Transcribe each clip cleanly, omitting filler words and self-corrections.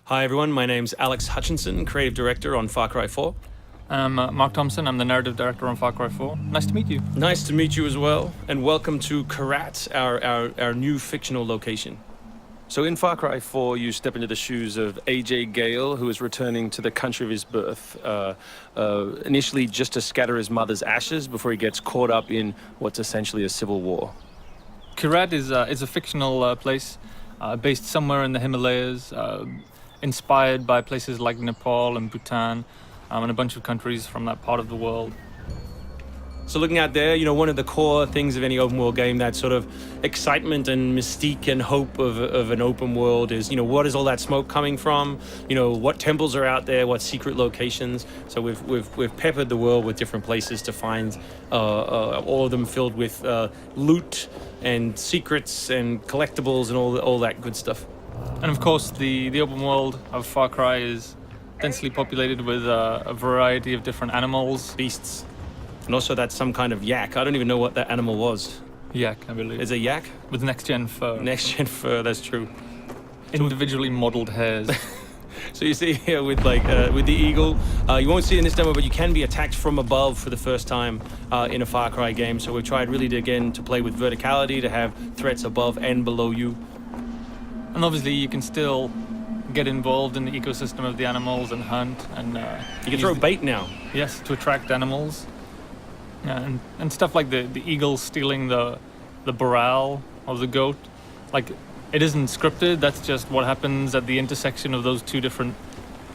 Hi everyone, my name's Alex Hutchinson, creative director on Far Cry 4. I'm Mark Thompson, I'm the narrative director on Far Cry 4. Nice to meet you. Nice to meet you as well, and welcome to Karat, our new fictional location. So in Far Cry 4, you step into the shoes of AJ Gale, who is returning to the country of his birth, initially just to scatter his mother's ashes before he gets caught up in what's essentially a civil war. Karat is a fictional place based somewhere in the Himalayas, inspired by places like Nepal and Bhutan, and a bunch of countries from that part of the world. So looking out there, one of the core things of any open world game, that sort of excitement and mystique and hope of an open world is, what is all that smoke coming from? What temples are out there? What secret locations? So we've peppered the world with different places to find, all of them filled with loot and secrets and collectibles and all that good stuff. And of course, the open world of Far Cry is densely populated with a variety of different animals. Beasts. And also that's some kind of yak. I don't even know what that animal was. Yak, I believe. Is it yak? With next-gen fur. Next-gen fur, that's true. Individually modeled hairs. So you see here with the eagle, you won't see it in this demo, but you can be attacked from above for the first time in a Far Cry game. So we've tried really to play with verticality, to have threats above and below you. And obviously you can still get involved in the ecosystem of the animals and hunt. And you can throw bait now. Yes, to attract animals. Yeah, and stuff like the eagle stealing the barrel of the goat. Like, it isn't scripted, that's just what happens at the intersection of those two different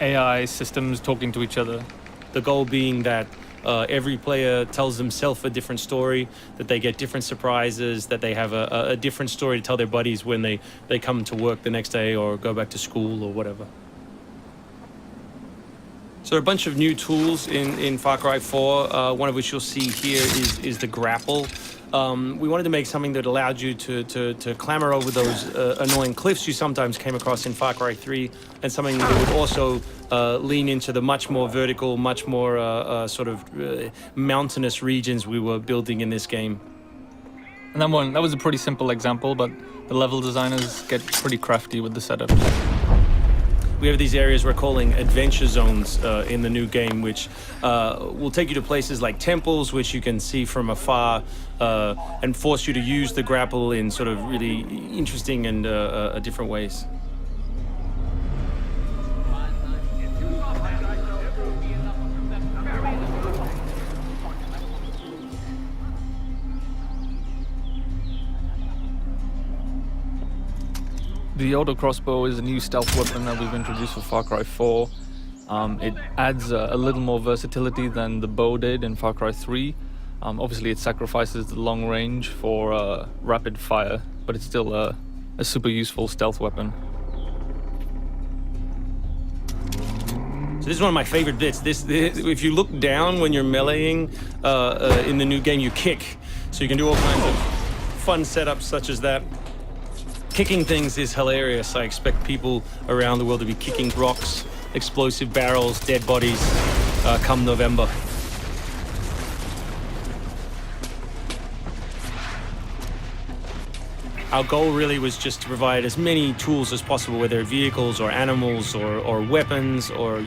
AI systems talking to each other. The goal being that every player tells themselves a different story, that they get different surprises, that they have a different story to tell their buddies when they come to work the next day or go back to school or whatever. So there are a bunch of new tools in Far Cry 4, one of which you'll see here is the grapple. We wanted to make something that allowed you to clamber over those annoying cliffs you sometimes came across in Far Cry 3, and something that would also lean into the much more vertical, much more mountainous regions we were building in this game. And that was a pretty simple example, but the level designers get pretty crafty with the setup. We have these areas we're calling adventure zones in the new game, which will take you to places like temples, which you can see from afar, and force you to use the grapple in sort of really interesting and different ways. The auto crossbow is a new stealth weapon that we've introduced for Far Cry 4. It adds a little more versatility than the bow did in Far Cry 3. Obviously it sacrifices the long range for rapid fire, but it's still a super useful stealth weapon. So this is one of my favorite bits. This if you look down when you're meleeing in the new game, you kick. So you can do all kinds of fun setups such as that. Kicking things is hilarious. I expect people around the world to be kicking rocks, explosive barrels, dead bodies, come November. Our goal really was just to provide as many tools as possible, whether vehicles or animals or weapons or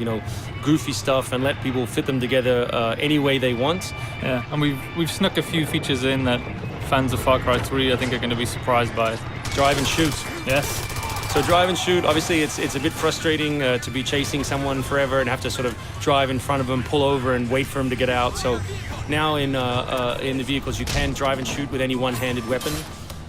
goofy stuff, and let people fit them together any way they want. Yeah, and we've snuck a few features in that fans of Far Cry 3 I think are going to be surprised by. Drive and shoot. Yes. So drive and shoot, obviously it's a bit frustrating to be chasing someone forever and have to sort of drive in front of them, pull over and wait for them to get out. So now in the vehicles you can drive and shoot with any one-handed weapon.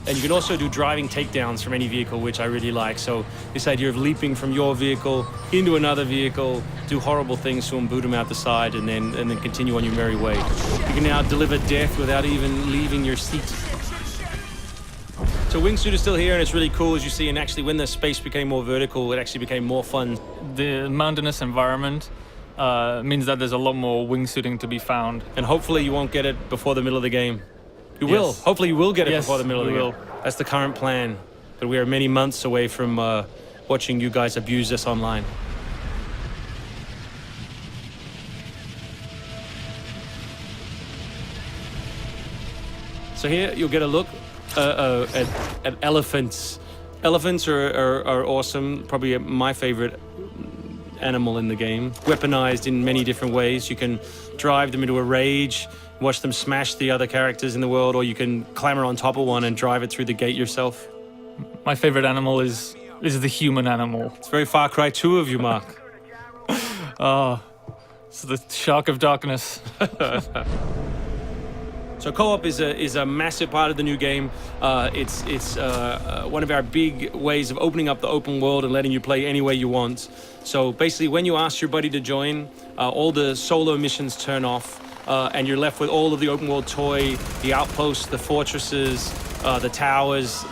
And you can also do driving takedowns from any vehicle, which I really like. So this idea of leaping from your vehicle into another vehicle, do horrible things to them, boot them out the side, and then continue on your merry way. You can now deliver death without even leaving your seat. So wingsuit is still here, and it's really cool, as you see. And actually, when the space became more vertical, it actually became more fun. The mountainous environment means that there's a lot more wingsuiting to be found. And hopefully you won't get it before the middle of the game. You Yes. will. Hopefully you will get it Yes, before the middle of the we game. will. That's the current plan. But we are many months away from watching you guys abuse us online. So here you'll get a look at elephants. Elephants are awesome. Probably my favorite animal in the game, weaponized in many different ways. You can drive them into a rage, watch them smash the other characters in the world, or you can clamber on top of one and drive it through the gate yourself. My favorite animal is the human animal. It's very Far Cry 2 of you, Mark. Oh, it's the shark of darkness. So co-op is a massive part of the new game. It's one of our big ways of opening up the open world and letting you play any way you want. So basically, when you ask your buddy to join, all the solo missions turn off, and you're left with all of the open world toy, the outposts, the fortresses, the towers,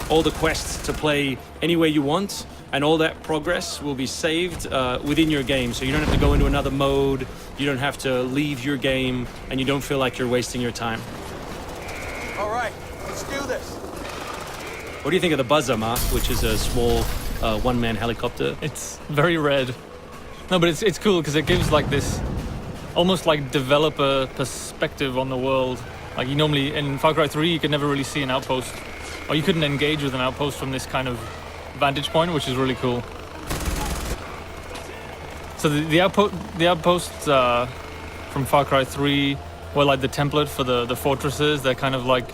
all the quests to play any way you want. And all that progress will be saved within your game. So you don't have to go into another mode, you don't have to leave your game, and you don't feel like you're wasting your time. All right, let's do this. What do you think of the Buzzer, Mark, which is a small one-man helicopter? It's very red. No, but it's cool because it gives like this almost like developer perspective on the world. Like you normally, in Far Cry 3, you could never really see an outpost, or you couldn't engage with an outpost from this kind of vantage point, which is really cool. So the outposts from Far Cry 3 were like the template for the fortresses. They're kind of like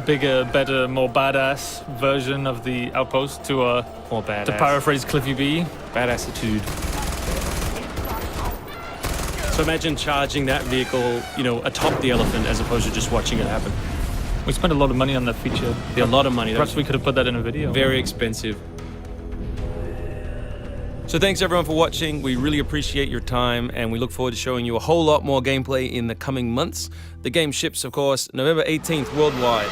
bigger, better, more badass version of the outpost to More badass. to paraphrase Cliffy B. Badassitude. So imagine charging that vehicle, atop the elephant as opposed to just watching it happen. We spent a lot of money on that feature. A lot of money. Perhaps we could have put that in a video. Very expensive. So thanks everyone for watching. We really appreciate your time, and we look forward to showing you a whole lot more gameplay in the coming months. The game ships, of course, November 18th worldwide.